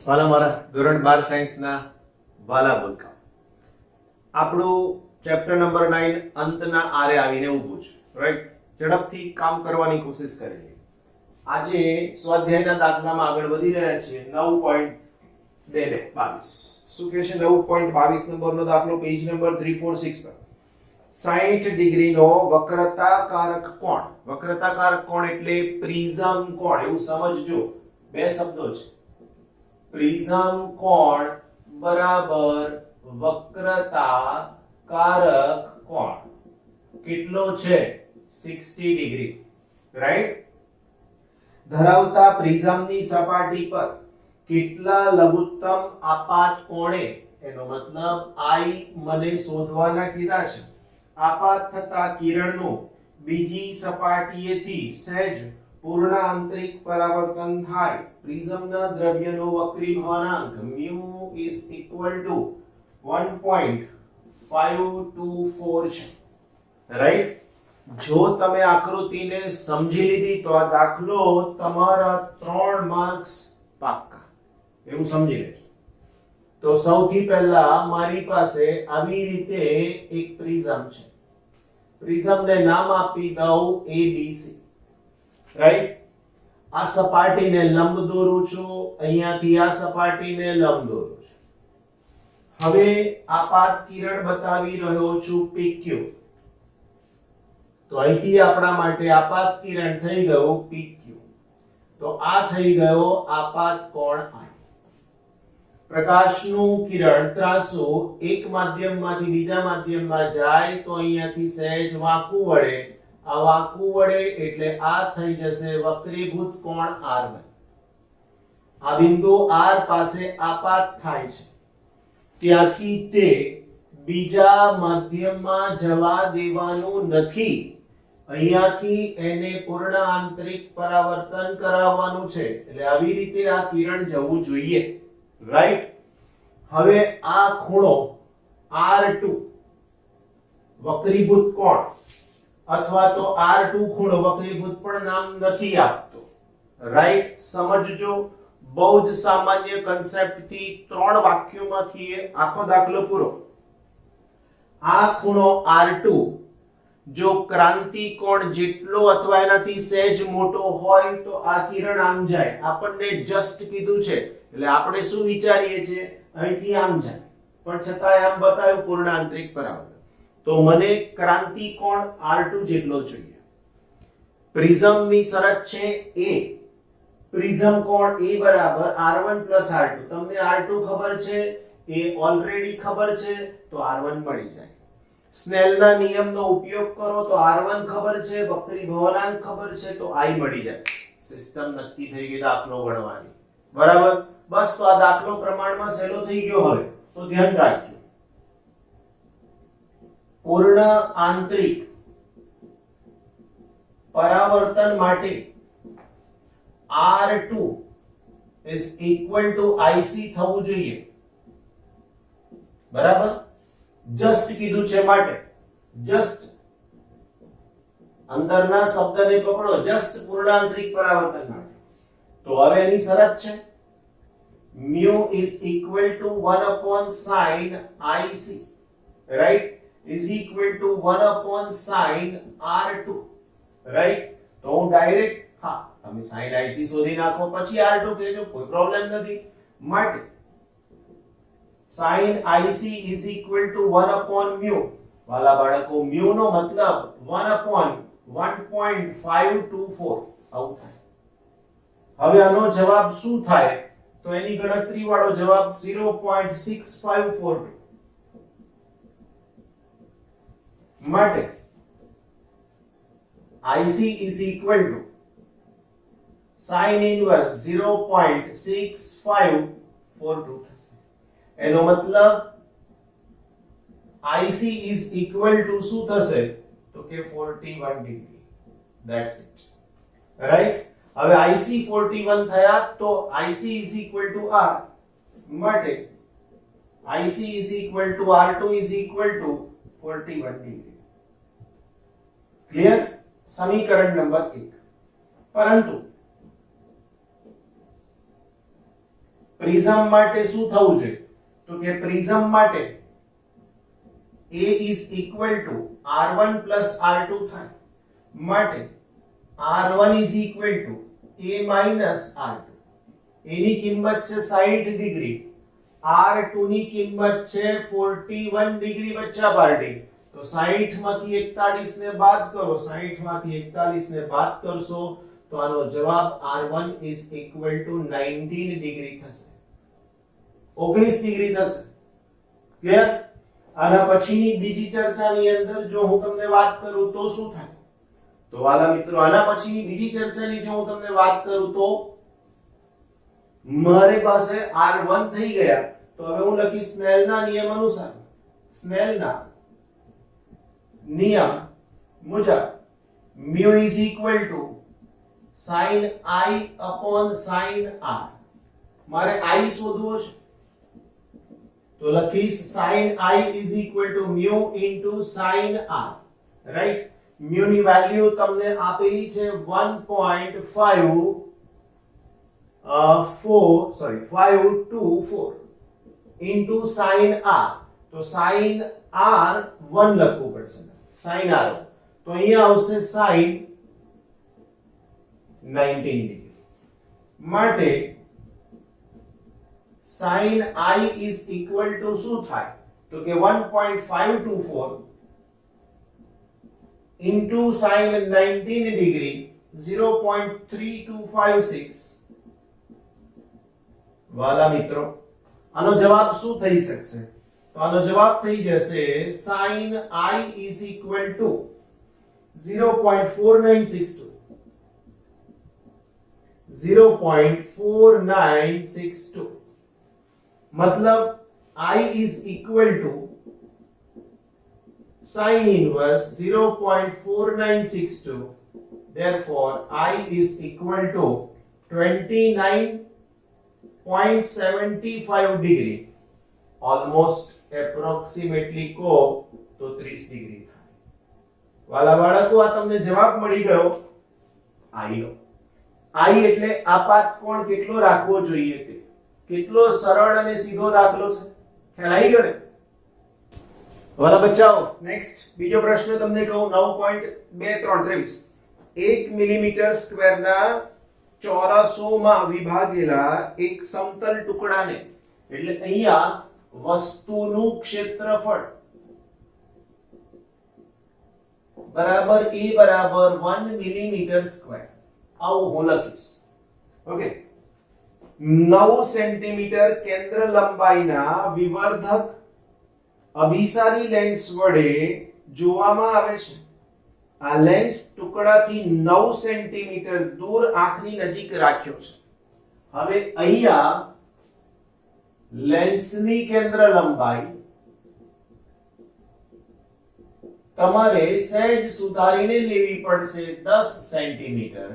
વાલા મારા ધોરણ 12 સાયન્સના વાલા બોલકા આપણું ચેપ્ટર નંબર 9 અંતના આરે આવીને ઊભું છે રાઈટ. ઝડપથી કામ કરવાની કોશિશ કરીએ. આજે સ્વાધ્યાયના દાખલામાં આગળ વધી રહ્યા છીએ 9.22. શું કહે છે 9.22 નંબરનો દાખલો પેજ નંબર 346 પર. 60 ડિગ્રીનો વક્રતાકારક કોણ. વક્રતાકારક કોણ એટલે પ્રિઝમ કોણ, એવું સમજજો. બે શબ્દો છે, પ્રિઝમ કોણ બરાબર વક્રતાકારક કોણ. કેટલો છે? 60 ડિગ્રી રાઈટ. ધરાવતા પ્રિઝમની સપાટી પર કેટલા લઘુત્તમ આપાત કોણે, એનો મતલબ I મને શોધવાના કીધા છે. આપાત થતા કિરણનું બીજી સપાટીએથી સહેજ પૂર્ણ આંતરિક પરાવર્તન થાય. પ્રિઝમના દ્રવ્યનો વક્રીભાવાંક mu is equal to 1.524 છે રાઈટ. જો તમે આકૃતિને સમજી લીધી તો આ દાખલો તમારા 3 માર્ક્સ પાક્કા, એવું સમજી લેજો. તો સૌથી પહેલા મારી પાસે આવી રીતે એક પ્રિઝમ છે. પ્રિઝમને નામ આપી દઉં ABC રાઈટ. આ સપાટીને લંબ દોરું છું, અહીંયાથી આ સપાટીને લંબ દોરું છું. હવે આપાત કિરણ બતાવી રહ્યો છું PQ. તો અહીંથી આપણા માટે આપાત કિરણ થઈ ગયો PQ. તો આ થઈ ગયો આપાત કોણ I. પ્રકાશનું કિરણ ત્રાસુ એક માધ્યમમાંથી બીજા માધ્યમમાં જાય તો અહીંયાથી સહેજ વાંકું વળે. આ વાંકું વળે એટલે આ થઈ જશે વક્રીભૂત કોણ R1. આ બિંદુ R પાસે આપાત થાય છે, ત્યાંથી તે બીજા માધ્યમમાં જવા દેવાનું નથી. અહીંયાથી એને પૂર્ણ આંતરિક પરાવર્તન કરાવવાનું છે, એટલે આવી રીતે આ કિરણ જવું જોઈએ રાઈટ. હવે આ ખૂણો R2 વક્રીભૂત કોણ અથવા તો R2 ખૂણો વક્રીભૂત પણ નામ નથી આપતો રાઈટ. સમજજો, બહુ જ સામાન્ય કન્સેપ્ટ થી 3 વાક્યોમાંથી આખો દાખલો પૂરો. આ ખૂણો R2 જો ક્રાંતિ કોણ જેટલો અથવા એનાથી સહેજ મોટો હોય તો આ કિરણ આમ જાય. આપણને જસ્ટ કીધું છે એટલે આપણે શું વિચારીએ છીએ, અહીંથી આમ જાય, પણ છતાંય આમ બતાવ્યું પૂર્ણ આંતરિક પરાવર્તન. તો મને ક્રાંતિ કોણ R2 જેટલો જોઈએ. પ્રિઝમની શરત છે A. પ્રિઝમ કોણ A બરાબર R1 R2. તમને R2 ખબર છે, A ઓલરેડી ખબર છે, તો R1 મળી જાય. સ્નેલના નિયમનો ઉપયોગ કરો તો R1 ખબર છે, વક્રીભાવાંક ખબર છે, તો I મળી જાય. સિસ્ટમ નક્કી થઈ ગઈ દાખલો ગણવાની બરાબર. બસ, તો આ દાખલો પ્રમાણમાં સહેલો થઈ ગયો. હવે તો ધ્યાન રાખજો, પૂર્ણ આંતરિક પરાવર્તન માટે R2 is equal to IC થવું જોઈએ બરાબર. જસ્ટ કીધું છે માટે જસ્ટ અંદરના શબ્દને પકડો, જસ્ટ પૂર્ણ આંતરિક પરાવર્તન માટે. તો હવે એની શરત છે mu is equal to 1 upon sin IC right is equal to 1 upon sin R2 right. તો હું ડાયરેક્ટ તમે sin IC શોધી નાખો પછી R2 કહેજો, કોઈ પ્રોબ્લેમ નથી. માટે sin IC is equal to 1 upon mu. વાલા બાળકો, mu નો મતલબ 1 upon 1.524 આવું થાય. હવે આનો જવાબ શું થાય તો એની ગણતરી વાળો જવાબ 0.6542. માટે IC is equal to sin inverse 0.6542 થશે. એનો મતલબ IC is equal to શું થશે તો કે 41 ડિગ્રી. That's it right. હવે IC 41 થયા તો IC is equal to R. માટે IC is equal to R2 is equal to 41 degree. Clear? સમીકરણ નંબર 1. પરંતુ પ્રિઝમ માટે શું થવું જોઈએ? તો કે પ્રિઝમ માટે A is equal to R1 plus R2 થાય. માટે R1 is equal to A minus R2. એની કિંમત છે 60 ડિગ્રી, R2 ની કિંમત છે 41 ડિગ્રી બચ્ચા પાર્ટી. તો 60 માંથી 41 ને બાદ કરો, 60 માંથી 41 ને બાદ કરશો તો આનો જવાબ R1 is equal to 19 degree થશે, 19 ડિગ્રી થશે. ક્લિયર? આના પછીની બીજી ચર્ચાની અંદર જો હું તમને વાત કરું તો શું થાય? તો વાલા મિત્રો, આના પછીની બીજી ચર્ચાની જો હું તમને વાત કરું તો મારી પાસે R1 થઈ ગયા, તો હવે હું લખીશ સ્નેલના નિયમ અનુસાર, સ્નેલના નિયમ મુજબ mu is equal to sin I upon sin R. મારે I શોધવો છે તો લખીશ sin I is equal to mu into sin R, right? mu ની વેલ્યુ તમને આપેલી છે 524 into sin R. તો sin R 1 લખવું પડશે, sin R. તો અહીંયા આવશે sin 19 ડિગ્રી. માટે sin I is equal to શું થાય? તો કે 1.524 into sin 19 degree 0.3256. વાલા મિત્રો, આનો જવાબ શું થઈ શકશે? તો આનો જવાબ થઈ જશે sin I is equal to 0.4962. 0.4962 मतलब I is equal to sin inverse 0.4962. Therefore I is equal to 29.75 degree. Almost approximately को तो 30 डिग्री થાય. વાલા બાળકો, આ તમને જવાબ મળી ગયો I નો. I એટલે આપાત કોણ કેટલો રાખવો જોઈએ તે. કેટલો સરળ અને સીધો દાખલો છે, ખ્યાલ આવી ગયો ને? વાલા બચ્ચાઓ, નેક્સ્ટ બીજો પ્રશ્ન તમને કહું, 9.2323. 1 મિલીમીટર સ્ક્વેરના ચોરસોમાં વિભાગેલા એક સમતલ ટુકડાને, એટલે અહીંયા વસ્તુનું ક્ષેત્રફળ બરાબર A બરાબર 1 મિલીમીટર સ્ક્વેર, આવું હું લખીશ. ઓકે, 9 સેન્ટીમીટર કેન્દ્ર લંબાઈના વિવર્ધક અભિસારી લેન્સ વડે જોવામાં આવે છે. આ લેન્સ ટુકડાથી 9 સેન્ટીમીટર દૂર આંખની નજીક રાખ્યો છે. હવે અહીંયા લેન્સની કેન્દ્ર લંબાઈ તમારે સહેજ સુધારીને લેવી પડશે 10 સેન્ટીમીટર,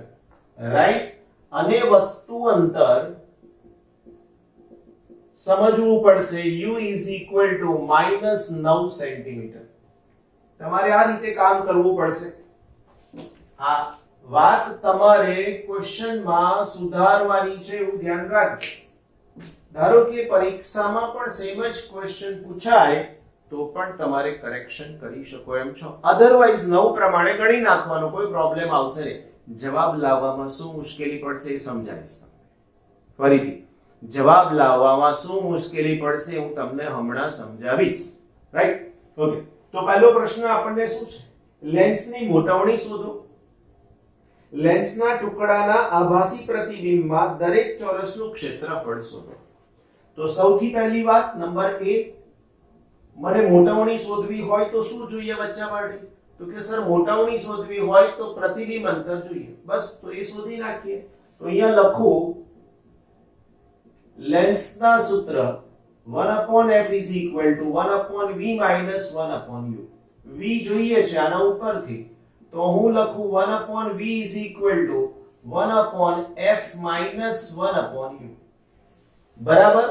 રાઈટ? અને વસ્તુ અંતર સમજવું પડશે u is equal to -9 centimetre. તમારે આ રીતે કામ કરવું પડશે. આ વાત તમારે ક્વેશ્ચનમાં સુધારવાની છે, એવું ધ્યાન રાખજો. ધારો કે પરીક્ષામાં પણ સેમ જ ક્વેશ્ચન પૂછાય તો પણ તમારે કરેક્શન કરી શકો એમ છો. અધરવાઇઝ 9 પ્રમાણે ગણી નાખવાનો, કોઈ પ્રોબ્લેમ આવશે નહીં. જવાબ લાવવામાં શું મુશ્કેલી પડશે એ સમજાવીશ તમને. ફરીથી જવાબ લાવવામાં શું મુશ્કેલી પડશે હું તમને હમણાં સમજાવીશ, રાઈટ? ઓકે, તો પહેલો પ્રશ્ન આપણને શું છે? લેન્સની મોટવણી શોધો. લેન્સના ટુકડાના આભાસી પ્રતિબિંબમાં દરેક ચોરસનું ક્ષેત્રફળ શોધો. તો સૌથી પહેલી વાત નંબર 1, મને મોટવણી શોધવી હોય તો શું જોઈએ બચ્ચા પાર્ટી? તો કે સર મોટવણી શોધવી હોય તો પ્રતિબિંબ અંતર જોઈએ. બસ, તો એ શોધી નાખીએ. તો અહીંયા લખો લેન્સના સૂત્ર 1/f is equal to 1/v minus 1/u. v જોઈએ છે આના ઉપરથી, તો હું લખું 1/v is equal to 1/f minus 1/u. બરાબર?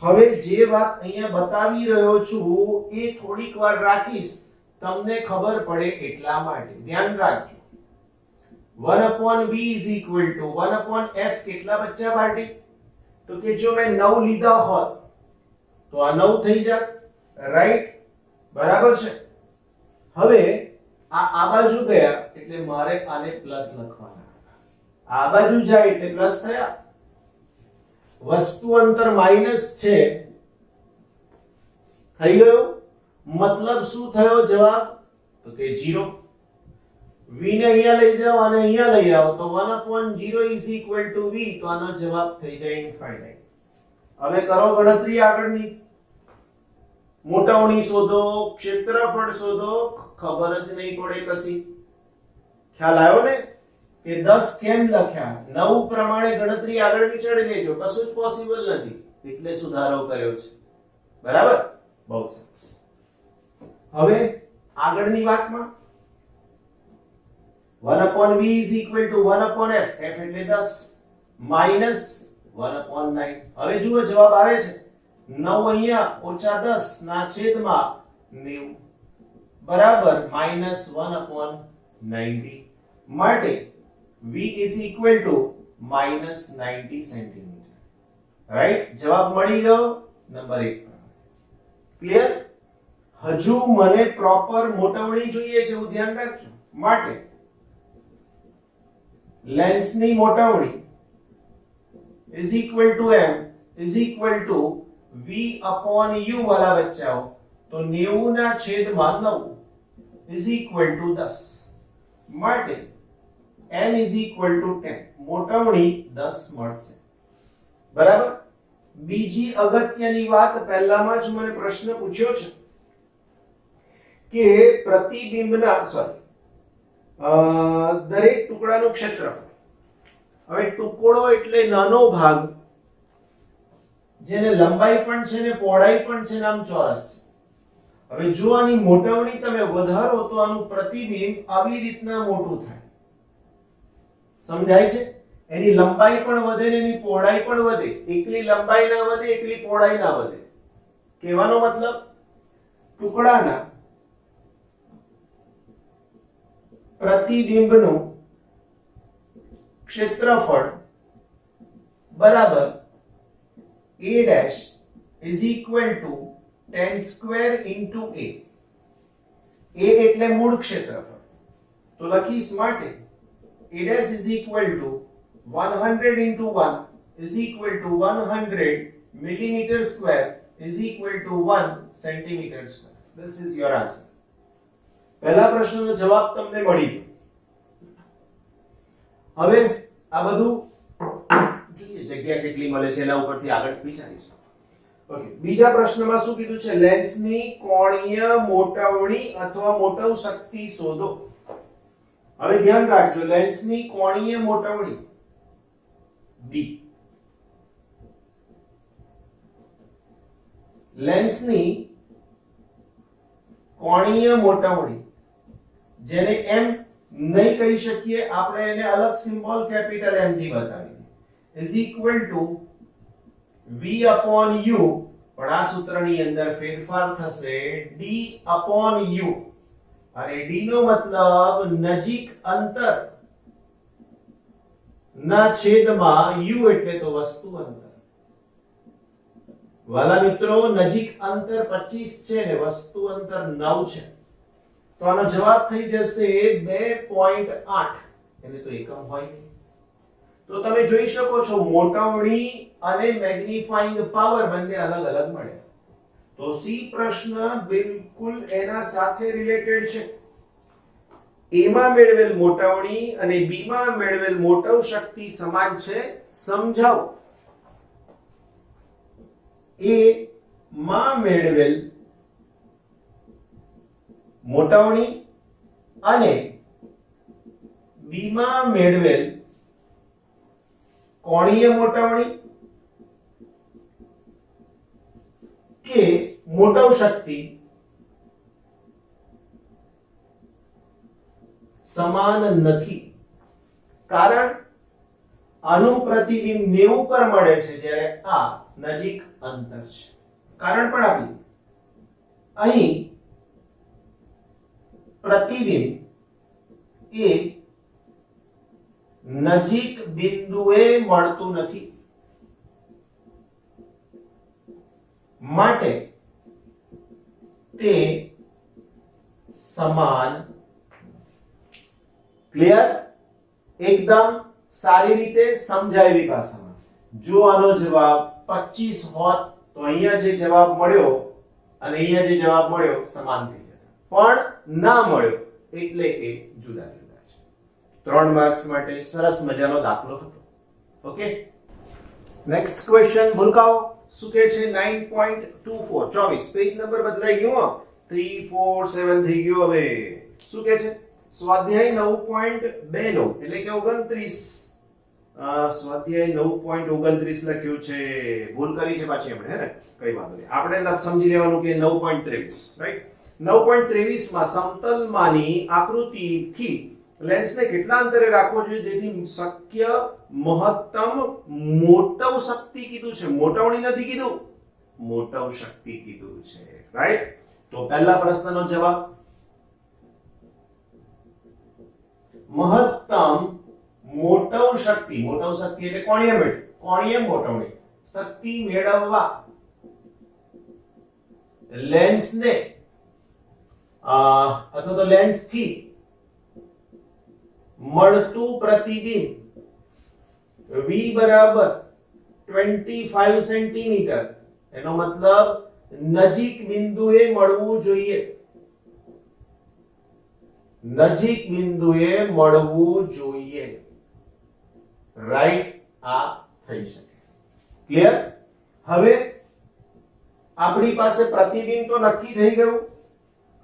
હવે જે વાત અહીંયા બતાવી રહ્યો છું એ થોડીક વાર રાખીશ, તમને ખબર પડે એટલા માટે ધ્યાન રાખજો. 1/v is equal to 1/f કેટલા બચ્ચા પાર્ટી? તો કે જો મેં 9 લીધા હોત તો આ 9 થઈ જાત, રાઈટ? બરાબર છે. હવે આ બાજુ ગયા એટલે મારે આને પ્લસ લખવાના, આ બાજુ જાય એટલે પ્લસ થયા. વસ્તુ અંતર માઈનસ છે, થઈ ગયો. મતલબ શું થયો જવાબ? તો કે 0. v ને અહીંયા લઈ જાઓ અને અહીંયા લઈ આવો તો 1/0 is equal to v, તો આનો જવાબ થઈ જાય ઇન્ફાઇનાઇટ. હવે કરો ગણતરી આગળની. મોટાવણી શોધો, ક્ષેત્રફળ શોધો, ખબર જ નહીં પડે કશી. ખ્યાલ આવ્યો ને કે 10 કેમ લખ્યા? 9 પ્રમાણે ગણતરી આગળ વિચારી લેજો, કશું જ પોસિબલ નથી એટલે સુધારો કર્યો છે. બરાબર? બહુ સરસ. હવે આગળની વાતમાં 1/v is equal to 1/f, f એટલે 10 minus 1/9. હવે જુઓ જવાબ આવે છે 9 અહીંયા ઓછા 10 ના છેદમાં 90 બરાબર -1/90. માટે v is equal to -90 centimetre. Right? જવાબ મળી ગયો નંબર 1 પર. ક્લિયર? હજુ મને પ્રોપર મોટાવણી જોઈએ છે, હું ધ્યાન રાખજો. માટે લેન્સની મોટાવણી is equal to m is equal to v upon u વાળા બચ્ચાઓ, તો 90 ના છેદમાં 9 is equal to 10. માટે m is equal to 10. મોટાવણી 10 મળશે. બરાબર? બીજી અગત્યની વાત, પહેલામાં જ મને પ્રશ્ન પૂછ્યો છે કે પ્રતિબિંબના દરેક ટુકડાનું ક્ષેત્રફળ. હવે ટુકડો એટલે નાનો ભાગ, જેને લંબાઈ પણ છે ને પહોળાઈ પણ છે, નામ ચોરસ. હવે જો આની મોટાવણી તમે વધારો તો આનું પ્રતિબિંબ આવી રીતના મોટું થાય. સમજાય છે? એની લંબાઈ પણ વધે ને એની પહોળાઈ પણ વધે. એકલી લંબાઈ ના વધે, એકલી પહોળાઈ ના વધે. કહેવાનો મતલબ ટુકડાના પ્રતિબિંબનું ક્ષેત્રફળ બરાબર a' is equal to tan square into a. a એટલે મૂળ ક્ષેત્રફળ, તો લખીશ માટે a' is equal to 100 into 1 is equal to 100 millimeter square is equal to 1 centimeter square. This is your answer. પહેલા પ્રશ્નનો જવાબ તમને મળી ગયો. હવે આ બધું જોઈએ જગ્યા કેટલી મળે છે એના ઉપરથી આગળ વિચારીશું. ઓકે, બીજા પ્રશ્નમાં શું કીધું છે? લેન્સની કોણીય મોટાવણી અથવા મોટાવ શક્તિ શોધો. હવે ધ્યાન રાખજો, લેન્સની કોણીય મોટાવણી b. લેન્સની કોણીય મોટાવણી, જેને m નહીં કહી શકીએ આપણે, એને અલગ સિમ્બોલ કેપિટલ m થી બતાવી, is equal to v upon u, પણ આ સૂત્રની અંદર ફેરફાર થશે d upon u, અને d નો મતલબ નજીક અંતર ના છેદમાં u એટલે તો વસ્તુ અંતર. વાલા મિત્રો, નજીક અંતર 25 છે ને વસ્તુ અંતર 9 છે, તો આનો જવાબ થઈ જશે 2.8. એને તો એકમ હોય નહીં. તો તમે જોઈ શકો છો મોટાવણી અને મેગ્નીફાઈંગ પાવર બંને અલગ અલગ મળે. તો સી પ્રશ્ન બિલકુલ એના સાથે રિલેટેડ છે. એ માં મેળવેલ મોટાવણી અને બી માં મેળવેલ મોટાવ શક્તિ સમાન છે. સમજાવો. એ માં મેળવેલ મોટાવણી અને બી માં મેળવેલ કોણીય મોટાવણી કે મોટાવ શક્તિ સમાન નથી. કારણ આનું પ્રતિબિંબ 90 પર મળે છે, જ્યારે આ નજીક અંતર છે. કારણ પણ આપી દીધું. અહીં પ્રતિબિંબ એ નજીક બિંદુએ મળતું નથી. માટે તે સમાન. ક્લિયર? એકદમ સારી રીતે સમજાયેલી ભાષામાં. જો આનો જવાબ 25 હોત તો અહીંયા જે જવાબ મળ્યો અને અહીંયા જે જવાબ મળ્યો સમાન થઈ જતા, પણ ના મળ્યો એટલે એ જુદા જુદા છે. 3 માર્ક્સ માટે સરસ મજાનો દાખલો હતો. ઓકે, નેક્સ્ટ ક્વેશ્ચન ભૂલકાઓ શું કહે છે? 9.24 24 પેજ નંબર બદલાઈ ગયો, 3 4 7 થઈ ગયો. હવે શું કહે છે? સ્વાધ્યાય 9.29 એટલે કે 29. સ્વાધ્યાય 9.29 લખ્યું છે, ભૂલ કરી છે પાછી આપણે, હે ને? કઈ વાંધો નહીં, આપણે સમજી લેવાનું કે 9.23, રાઈટ? 9.23 માં સમતલમાંની આકૃતિથી લેન્સને કેટલા અંતરે રાખવો જોઈએ જેથી શક્ય મહત્તમ મોટવ શક્તિ કીધું છે, મોટવણી નથી કીધું, મોટવ શક્તિ કીધું છે, રાઈટ? તો પહેલા પ્રશ્નનો જવાબ મહત્તમ મોટવ શક્તિ એટલે કોણીય મોટવણી શક્તિ મેળવવા લેન્સને અથવા તો લેન્સથી મળતું પ્રતિબિંબ v બરાબર 25 સેન્ટીમીટર, એનો મતલબ નજીક બિંદુએ મળવું જોઈએ, નજીક બિંદુએ મળવું જોઈએ, રાઈટ? આ થઈ શકે. ક્લિયર? હવે આપણી પાસે પ્રતિબિંબ તો નક્કી થઈ ગયું.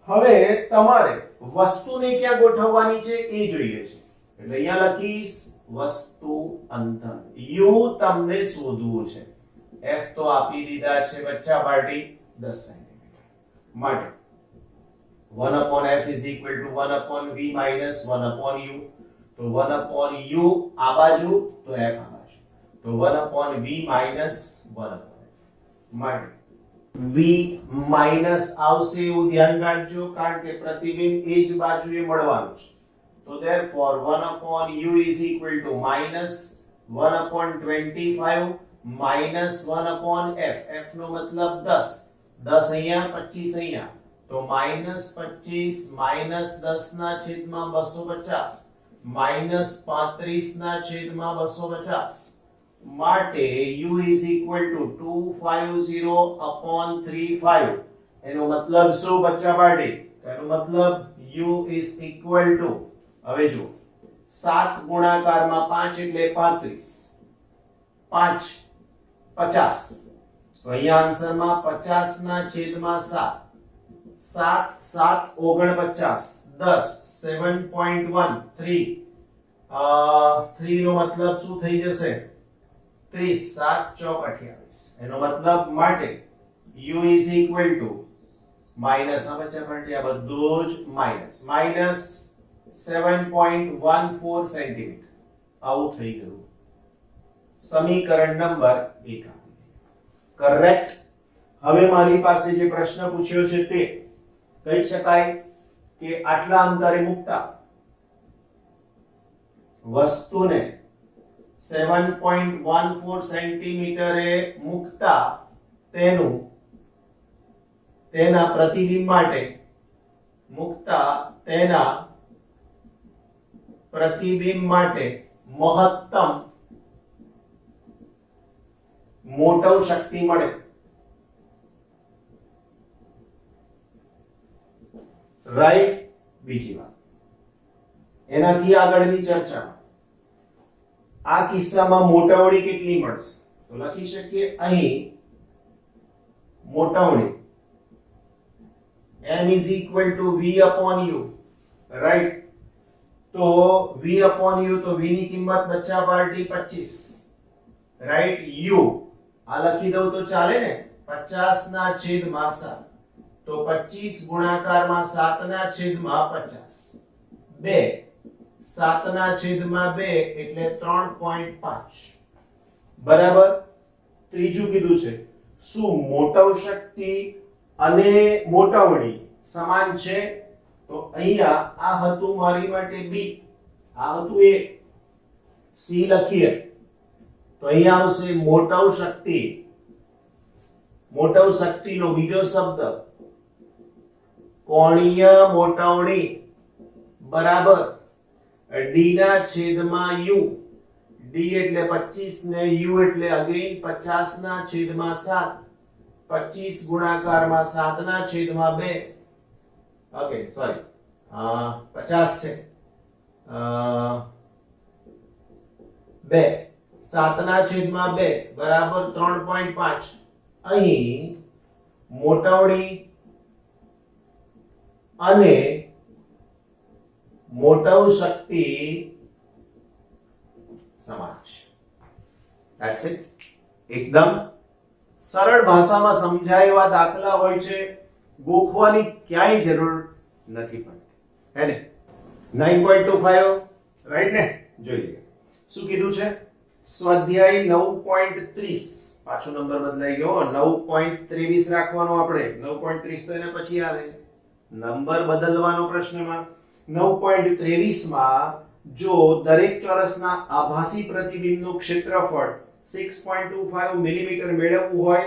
હવે તમારે વસ્તુને ક્યાં ગોઠવવાની છે એ જોઈએ છે, એટલે અહીંયા લખીશ વસ્તુ અંતર. u તમને શોધવું છે, f તો આપી દીધા છે બચ્ચા પાર્ટી 10 સેન્ટીમીટર. માટે 1/f is equal to 1/v minus 1/u. તો 1/u આ બાજુ તો f આ બાજુ, તો 1/v minus 1/f. માટે v માઈનસ આવશે એવું ધ્યાન રાખજો, કારણ કે પ્રતિબિંબ એ જ બાજુએ મળવાનું છે. તો therefore 1/u is equal to minus 1/25 minus 1/f. f નો મતલબ 10, 10 અહીંયા 25 અહીંયા, તો -25 minus 10 ના છેદમાં 250 minus 35 ના છેદમાં 250. માટે u is equal to 250/35. એનો મતલબ શું બચ્ચા પાર્ટી? એનો મતલબ u is equal to, હવે જુઓ, 7 ગુણાકારમાં 5 એટલે 35, 5 50, તો અહીંયા આન્સરમાં 50 ના છેદમાં 7, 7 7 49, 10 7.1 3 3 નો મતલબ શું થઈ જશે? 30 7 ચોક 28. એનો મતલબ માટે u is equal to minus, આ બચ્ચા પાર્ટી આ બધું જ માઈનસ 7.14 સેન્ટીમીટર. આવું થઈ ગયું. સમીકરણ નંબર 1 કરેક્ટ. હવે મારી પાસે જે પ્રશ્ન પૂછ્યો છે તે કહી શકાય કે આટલા અંતરે મૂકતા વસ્તુને 7.14 સેન્ટીમીટરે મૂકતા તેના પ્રતિબિંબ માટે મહત્તમ મોટવ શક્તિ મળે. રાઈટ? બીજી વાત, એનાથી આગળની ચર્ચા, આ કિસ્સામાં મોટવણી કેટલી મળશે? તો લખી શકીએ અહીં મોટવણી m is equal to v upon u, right? તો v upon u, તો v ની કિંમત બચ્ચા પાર્ટી 25, રાઈટ? u આ લખી દઉં તો ચાલે ને, 50 ના છેદમાં 7, તો 25 ગુણાકારમાં 7 ના છેદમાં 50, 2 7 ના છેદમાં 2 એટલે 3.5, બરાબર? ત્રીજું કીધું છે શું મોટવ શક્તિ અને મોટવણી સમાન છે? તો અહીંયા આ હતું મારી માટે b, આ હતું a, c લખીએ તો અહીંયા આવશે મોટવ શક્તિ મોટવ શક્તિનો બીજો શબ્દ કોણીય મોટવણી બરાબર d ના છેદમાં u, d એટલે 25 ને u એટલે અગેન 50 ના છેદમાં 7, 25 ગુણાકારમાં 7 ના છેદમાં 2, ઓકે સોરી 50 છે 2, 7 ના છેદમાં 2 બરાબર 3.5. અહીં મોટવણી અને મોટવ શક્તિ સમાન છે. That's it. એકદમ સરળ ભાષામાં સમજાય એવા દાખલા હોય છે, ગોખવાની ક્યાંય જરૂર નથી પડતી, હે ને? 9.25 રાઈટ ને? જોઈએ શું કીધું છે. સ્વાધ્યાય 9.30 પાછો નંબર બદલાઈ ગયો, 9.23 રાખવાનો આપણે. 9.30 તો એના પછી આવે, નંબર બદલવાનો પ્રશ્નમાં. 9.23 માં જો દરેક ચોરસના આભાસી પ્રતિબિંબનું ક્ષેત્રફળ 6.25 મિલીમીટર મેળવવું હોય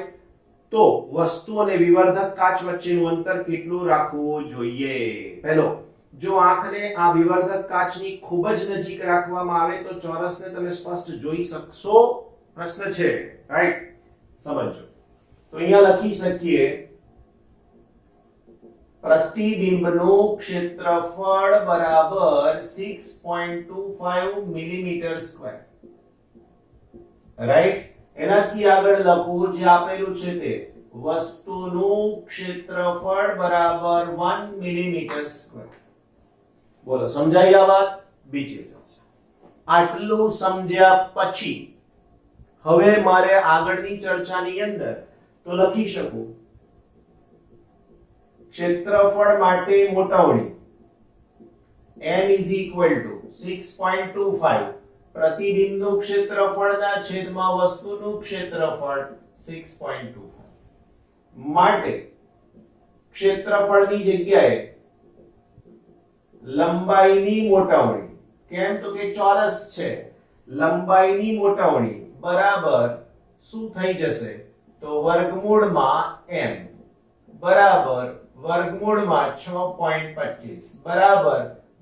તો વસ્તુ અને વિવર્ધક કાચ વચ્ચેનું અંતર કેટલું રાખવું જોઈએ? પહેલો, જો આંખને આ વિવર્ધક કાચની ખૂબ જ નજીક રાખવામાં આવે તો ચોરસને તમે સ્પષ્ટ જોઈ શકશો? પ્રશ્ન છે, રાઈટ? સમજો તો અહીંયા લખી શકીએ પ્રતિબિંબનું ક્ષેત્રફળ બરાબર 6.25 મિલીમીટર સ્ક્વેર, રાઈટ? એનાથી આગળ લખવું જે આપેલું છે તે વસ્તુનું ક્ષેત્રફળ બરાબર 1 મિલીમીટર સ્ક્વેર. બોલો સમજાઈ આ વાત? બીજી ચર્ચા. આટલું સમજ્યા પછી હવે મારે આગળની ચર્ચાની અંદર તો લખી શકું ક્ષેત્રફળ માટે મોટવણી m is equal to 6.25 પ્રતિબિંબનું ક્ષેત્રફળના છેદમાં વસ્તુનું ક્ષેત્રફળ 6.25 માટે ક્ષેત્રફળની જગ્યાએ લંબાઈની મોટવણી, કેમ તો કે ચોરસ છે, લંબાઈની મોટવણી બરાબર શું થઈ જશે તો વર્ગમૂળમાં m બરાબર વર્ગમૂળમાં 6.25 બરાબર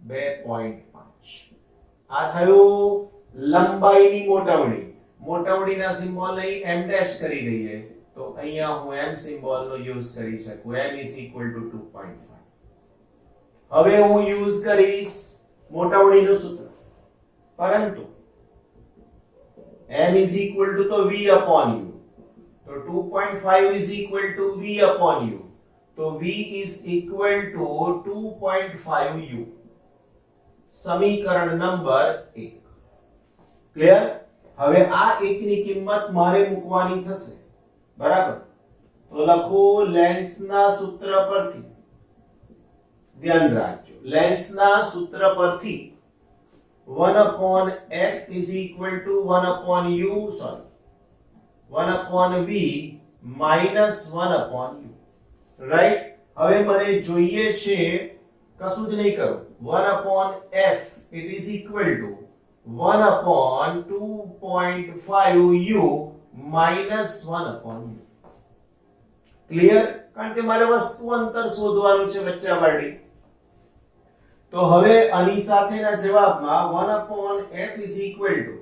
2.5. આ થયું લંબાઈની મોટવણી. મોટવણીના સિમ્બોલ અહીં m ડેશ કરી દઈએ તો અહીંયા હું m સિમ્બોલનો યુઝ કરી શકું. m is equal to 2.5. હવે હું યુઝ કરીશ મોટવણીનું સૂત્ર, પરંતુ m is equal to તો v upon u, તો 2.5 is equal to v upon u, તો v is equal to 2.5u. સમીકરણ નંબર 1. ક્લિયર? હવે આ એકની કિંમત મારે મૂકવાની થશે, બરાબર? તો લખો લેન્સના સૂત્ર પરથી, ધ્યાન રાખજો, લેન્સના સૂત્ર પરથી 1 upon f is equal to 1 upon u, sorry 1 upon v minus 1 upon u, right? હવે મને જોઈએ છે કશું જ નહીં કરું, 1 upon f it is equal to 1 upon 2.5u minus 1 upon u. Clear? કારણ કે મારે વસ્તુ અંતર શોધવાનું છે વચ્ચાવાળી. તો હવે આની સાથેના જવાબમાં 1 upon f is equal to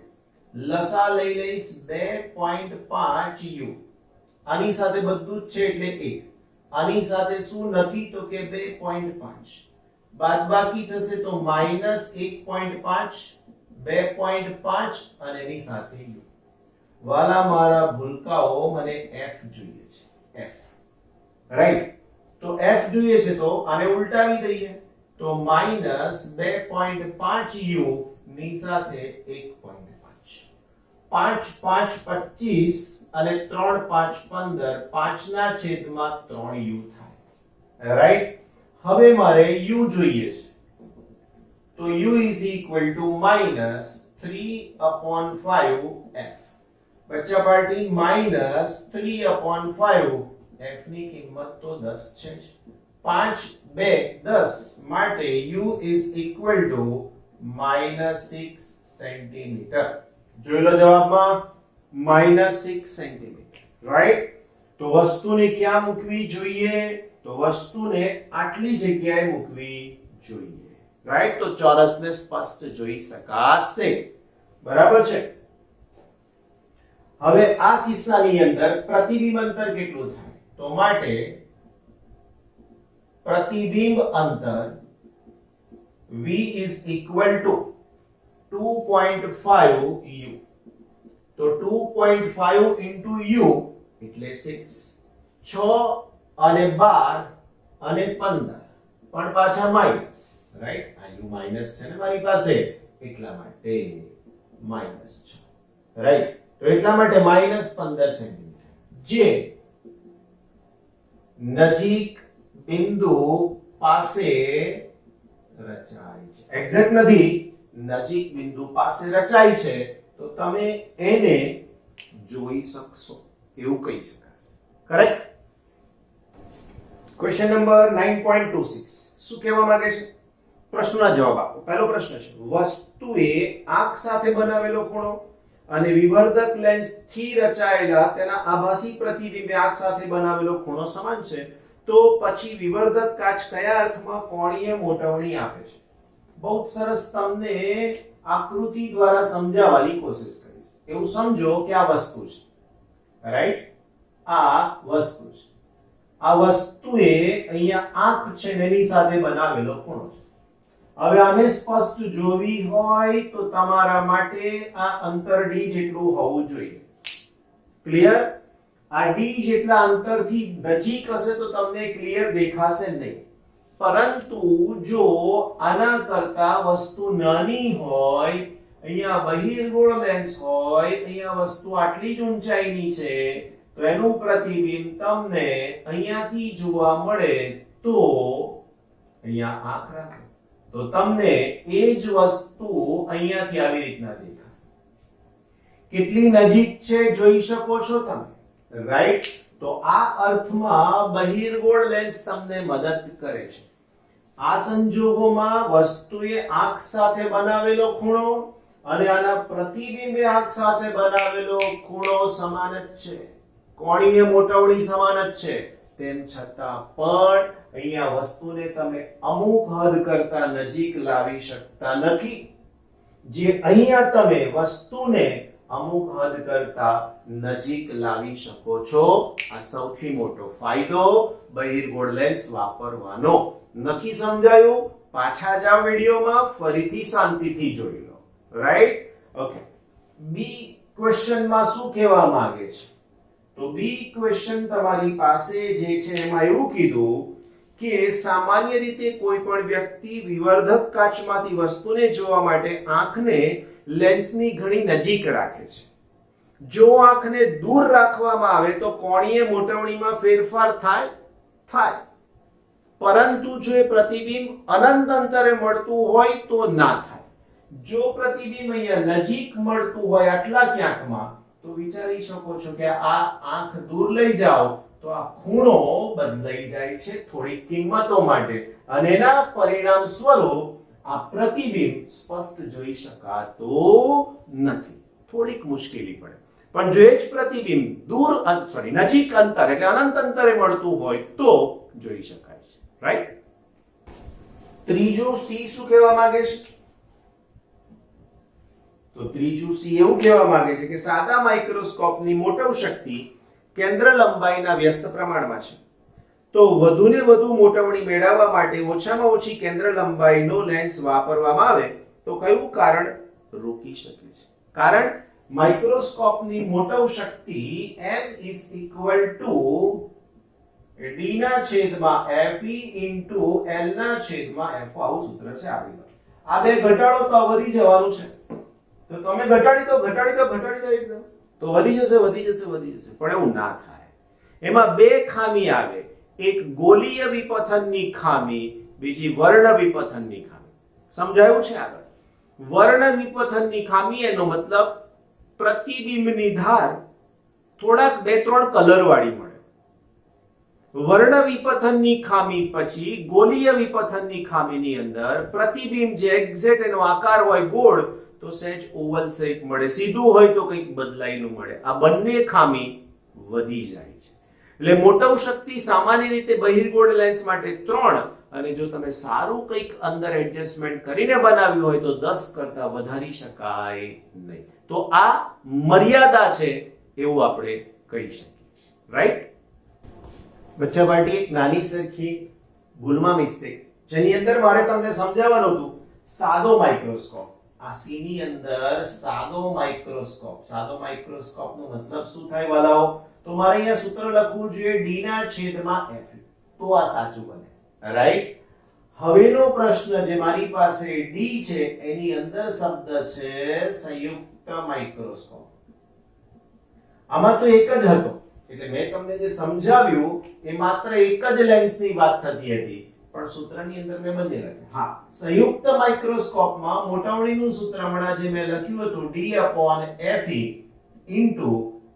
લસા લઈ લઈશ 2.5u. આની સાથે બધું જ છે એટલે 1. આની સાથે શું નથી તો કે 2.5. બાદબાકી થશે તો માઈનસ 1.5, 2.5 અને એની સાથે u. વાલા મારા ભૂલકાઓ, મને f જોઈએ છે, f, રાઈટ? તો f જોઈએ છે તો આને ઉલટાવી દઈએ તો માઈનસ 2.5u ની સાથે 1.5. 5 5 25 અને 3 5 15, 5 ના છેદમાં 3u થાય, રાઈટ? હવે મારે u જોઈએ છે તો u is equal to minus 3 upon 5f. બચ્ચા પાર્ટી minus 3 upon 5, f ની કિંમત તો 10 છે. 5 2 10 માટે u is equal to minus 6 centimetre. જોઈ લો જવાબમાં minus 6 સેન્ટીમીટર, રાઈટ? તો વસ્તુને ક્યાં મૂકવી જોઈએ? તો વસ્તુને આટલી જગ્યાએ મૂકવી જોઈએ, રાઈટ? તો ચોરસને સ્પષ્ટ જોઈ શકાશે, બરાબર છે? હવે આ કિસ્સાની અંદર પ્રતિબિંબ અંતર કેટલું થાય? તો માટે પ્રતિબિંબ અંતર v is equal to 2.5 u. તો 2.5 into u એટલે 6. 6 અને 12 અને 15 પણ પાછા માઈનસ, રાઈટ? આ u માઈનસ છે ને મારી પાસે, એટલા માટે માઈનસ 6, રાઈટ? તો એટલા માટે માઈનસ 15 સેન્ટીમીટર, જે નજીક બિંદુ પાસે રચાય છે. એક્ઝેક્ટ નથી, નજીક બિંદુ પાસે રચાય છે, તો તમે એને જોઈ શકશો એવું કહી શકાશે, કરેક્ટ? ક્વેશ્ચન નંબર 9.26 શું કહેવા માંગે છે? પ્રશ્નના જવાબ આપો. પહેલો પ્રશ્ન છે, વસ્તુએ આંખ સાથે બનાવેલો ખૂણો અને વિવર્ધક લેન્સ થી રચાયેલા તેના આભાસી પ્રતિબિંબે આંખ સાથે બનાવેલો ખૂણો સમાન છે, તો પછી વિવર્ધક કાચ કયા અર્થમાં કોણીય મોટવણી આપે છે? બહુ સરસ તમને આકૃતિ દ્વારા સમજાવવાની કોશિશ કરી છે. એવું સમજો કે આ વસ્તુ છે, રાઈટ? આ વસ્તુ છે. આ વસ્તુએ અહીંયા આંખ છે એની સાથે બનાવેલો ખૂણો છે. હવે આને સ્પષ્ટ જોવી હોય તો તમારા માટે આ અંતર d જેટલું હોવું જોઈએ. ક્લિયર? આ d જેટલા અંતરથી નજીક હશે તો તમને ક્લિયર દેખાશે નહીં, પરંતુ જો આના કરતા વસ્તુ નાની હોય, અહીંયા બહિર્ગોળ લેન્સ હોય, અહીંયા વસ્તુ આટલી જ ઊંચાઈની છે, તો એનું પ્રતિબિંબ તમને અહીંયાથી જોવા મળે, તો અહીંયા આંખ રાખો તો તમને એ જ વસ્તુ અહીંયાથી આવી રીતના દેખાય. કેટલી નજીક છે જોઈ શકો છો તમે, રાઈટ? તો આ અર્થમાં બહિર્ગોળ લેન્સ તમને મદદ કરે છે. આ સંજોગોમાં વસ્તુએ આંખ સાથે બનાવેલો ખૂણો અને આના પ્રતિબિંબે આંખ સાથે બનાવેલો ખૂણો સમાન જ છે, કોણીય મોટવણી સમાન જ છે. તેમ છતાં પણ અહીંયા વસ્તુને તમે અમુક હદ કરતા નજીક લાવી શકતા નથી. જે અહીંયા તમે વસ્તુને અમુક હદ કરતા નજીક લાવી શકો છો. આ સૌથી મોટો ફાયદો બહિર્ગોળ લેન્સ વાપરવાનો. નથી સમજાયું? પાછા જાઓ વિડિયોમાં, ફરીથી શાંતિથી જોઈ લો, રાઈટ? ઓકે. બી ક્વેશ્ચનમાં શું કહેવા માંગે છે? તો બી ક્વેશ્ચન તમારી પાસે જે છે એમાં એવું કીધું કે સામાન્ય રીતે કોઈ પણ વ્યક્તિ વિવર્ધક કાચમાંથી વસ્તુને જોવા માટે આંખને લેન્સની ઘણી નજીક રાખે છે. જો આંખને દૂર રાખવામાં આવે તો કોણીય મોટવણીમાં ફેરફાર થાય, પરંતુ જો એ પ્રતિબિંબ અનંત અંતરે મળતું હોય તો ના થાય. જો પ્રતિબિંબ અહીંયા નજીક મળતું હોય આટલા ક્યાંકમાં, તો વિચારી શકો છો કે આ આંખ દૂર લઈ જાઓ તો આ ખૂણો બદલાઈ જાય છે થોડીક કિંમતો માટે, અને એના પરિણામ સ્વરૂપ આ પ્રતિબિંબ સ્પષ્ટ જોઈ શકાતું નથી, થોડીક મુશ્કેલી પડે. પણ જો એ જ પ્રતિબિંબ નજીક અંતર એટલે અનંત અંતરે મળતું હોય તો જોઈ શકાય છે, રાઈટ? ત્રીજું સી શું કહેવા માંગે છે? તો ત્રીજું સી એવું કહેવા માંગે છે કે સાદા માઇક્રોસ્કોપની મોટવ શક્તિ કેન્દ્ર લંબાઈના વ્યસ્ત પ્રમાણમાં છે, તો વધુને વધુ મોટવણી મેળવવા માટે ઓછામાં ઓછી કેન્દ્ર લંબાઈનો લેન્સ વાપરવામાં આવે તો કયું કારણ રોકી શકે છે? કારણ માઇક્રોસ્કોપની મોટવ શક્તિ m is equal to d ના છેદમાં fe into l ના છેદમાં f, આવું સૂત્ર છે આ બે ઘટાડો તો વધી જવાનું છે, તો તમે ઘટાડી દો એકદમ તો વધી જશે, પણ એવું ના થાય. એમાં બે ખામી આવે, એક ગોલીય વિપથનની ખામી, બીજી વર્ણ વિપથનની ખામી. સમજાયું છે આગળ? વર્ણ વિપથનની ખામી એનો મતલબ પ્રતિબિંબની ધાર થોડાક 2-3 કલર વાળી મળે. વર્ણ વિપથનની ખામી પછી ગોલીય વિપથનની ખામીની અંદર પ્રતિબિંબ જે એક્ઝેક્ટ એનો આકાર હોય ગોળ, તો સહેજ ઓવલ શેપ મળે, સીધું હોય તો કંઈક બદલાયેલું મળે. આ બંને ખામી વધી જાય છે. એટલે મોટવ શક્તિ સામાન્ય રીતે બહિર્ગોળ લેન્સ માટે 3 અને જો તમે સારું કંઈક અંદર એડજસ્ટમેન્ટ કરીને બનાવ્યું હોય તો 10 કરતા વધારી શકાય નહીં. તો આ મર્યાદા છે એવું આપણે કહી શકીએ, રાઈટ? બચ્ચા પાર્ટી એક નાની સરખી ભૂલમાં મિસ્ટેક જેની અંદર મારે તમને સમજાવવાનું હતું, સાદો માઇક્રોસ્કોપ. આ સી ની અંદર સાદો માઇક્રોસ્કોપ નો મતલબ શું થાય વાલાઓ? તો મારે અહીંયા સૂત્ર લખવું જોઈએ d ના છેદમાં f, તો આ સાચું બને, રાઈટ? હવેનો પ્રશ્ન જે મારી પાસે d છે એની અંદર શબ્દ છે સંયુક્ત માઇક્રોસ્કોપ. આમાં તો એક જ હતો, એટલે મેં તમને જે સમજાવ્યું એ માત્ર એક જ લેન્સની વાત થતી હતી, પણ સૂત્રની અંદર મેં બંને લખ્યું. હા, સંયુક્ત માઇક્રોસ્કોપમાં મોટાવણીનું સૂત્ર હમણાં જે મેં લખ્યું હતું d/fe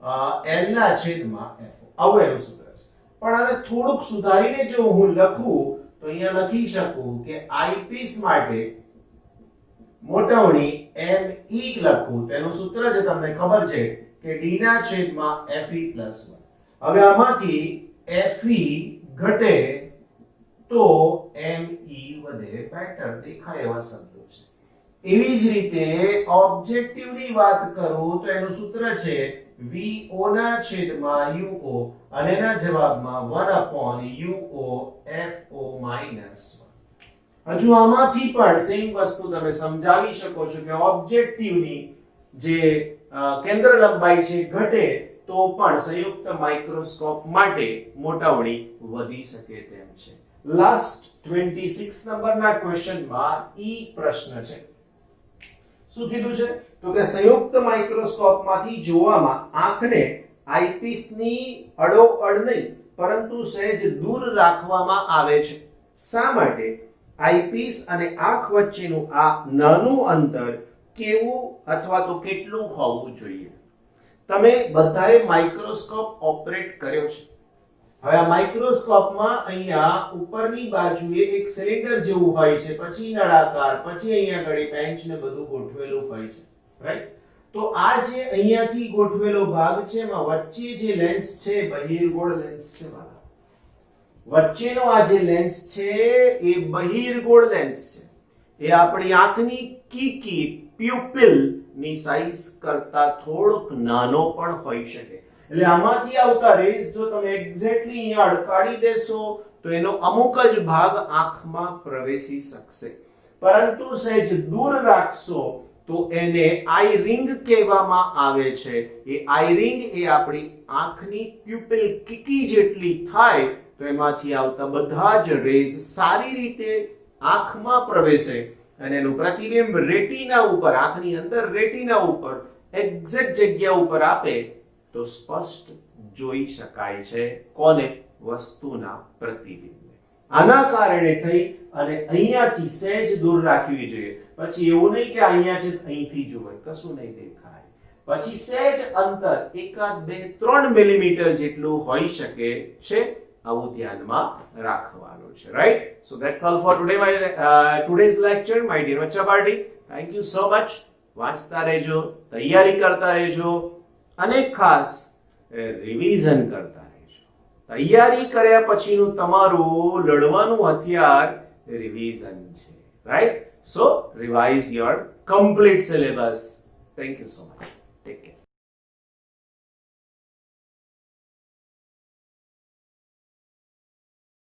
L ના છેદમાં f, આવું એનું સૂત્ર છે. પણ આને થોડુંક સુધારીને જો હું લખું તો અહીંયા લખી શકું કે આઈપીસ માટે મોટાવણી me લખું, તેનું સૂત્ર છે તમને ખબર છે કે d ના છેદમાં fe + 1. હવે આમાંથી fe ઘટે તો me વધે, બેટર દેખાય એવા શબ્દો છે. એવી જ રીતે ઓબ્જેક્ટિવની વાત કરું તો એનું સૂત્ર છે vo ના છેદમાં uo અને એના જવાબમાં 1/uo fo - 1. હજુ આમાંથી પણ સેમ વસ્તુ તમે સમજાવી શકો છો કે ઓબ્જેક્ટિવની જે કેન્દ્ર લંબાઈ છે ઘટે તો પણ સંયુક્ત માઇક્રોસ્કોપ માટે મોટાવણી વધી શકે તેમ છે. લાસ્ટ 26 નંબરના ક્વેશ્ચનમાં ઈ પ્રશ્ન છે. શું કીધું છે? તો કે સંયુક્ત માઇક્રોસ્કોપમાંથી જોવામાં આંખને આઈપીસની અડોઅડ નહીં પરંતુ સહેજ દૂર રાખવામાં આવે છે. શા માટે? આઈપીસ અને આંખ વચ્ચેનું આ નાનું અંતર કેવું અથવા તો કેટલું હોવું જોઈએ? તમે બધાએ માઇક્રોસ્કોપ ઓપરેટ કર્યો છે. હવે આ માઇક્રોસ્કોપમાં અહીંયા ઉપરની બાજુએ એક સિલિન્ડર જેવું હોય છે, પછી નળાકાર, પછી અહીંયા ઘડી બેન્ચ ને બધું ગોઠવેલું હોય છે, રાઈટ? તો આ જે અહીંયાથી ગોઠવેલો ભાગ છે એમાં વચ્ચે જે લેન્સ છે બહિર્ગોળ લેન્સ છે વાલા. વચ્ચેનો આ જે લેન્સ છે એ બહિર્ગોળ લેન્સ છે. એ આપણી આંખની કીકી પ્યુપિલ ની સાઈઝ કરતા થોડોક નાનો પણ હોઈ શકે. એટલે આમાંથી આવતા રેઝ જો તમે એક્ઝેક્ટલી અહીંયા અડકાડી દેશો તો એનો અમુક જ ભાગ આંખમાં પ્રવેશી શકશે, પરંતુ સહેજ દૂર રાખશો તો એને આઈ રિંગ કહેવામાં આવે છે. એ આઈ રિંગ એ આપણી આંખની પ્યુપિલ કીકી જેટલી થાય તો એમાંથી આવતા બધા જ રેઝ સારી રીતે આંખમાં પ્રવેશે અને એનું પ્રતિબિંબ રેટિના ઉપર, આંખની અંદર રેટિના ઉપર એક્ઝેક્ટ જગ્યા ઉપર આપે તો સ્પષ્ટ જોઈ શકાય છે. કોને? વસ્તુના પ્રતિબિંબને. આના કારણે થઈ અને અહીંયાથી સહેજ દૂર રાખવી જોઈએ. પછી એવું નહીં કે અહીંયા છે અહીંથી જોવાય, કશું નહીં દેખાય. પછી સહેજ અંતર 1, 2, 3 મિલીમીટર જેટલું હોઈ શકે છે. આવું ધ્યાનમાં રાખવાનું છે, right? So that's all four today today's lecture my dear બચ્ચા party. Thank you so much. વાંચતા રહેજો, તૈયારી કરતા રહેજો અને ખાસ રિવિઝન કરતા રહેજો. તૈયારી કર્યા પછીનું તમારું લડવાનું હથિયાર રિવિઝન છે, right? So revise your complete syllabus. Thank you so much. Take care.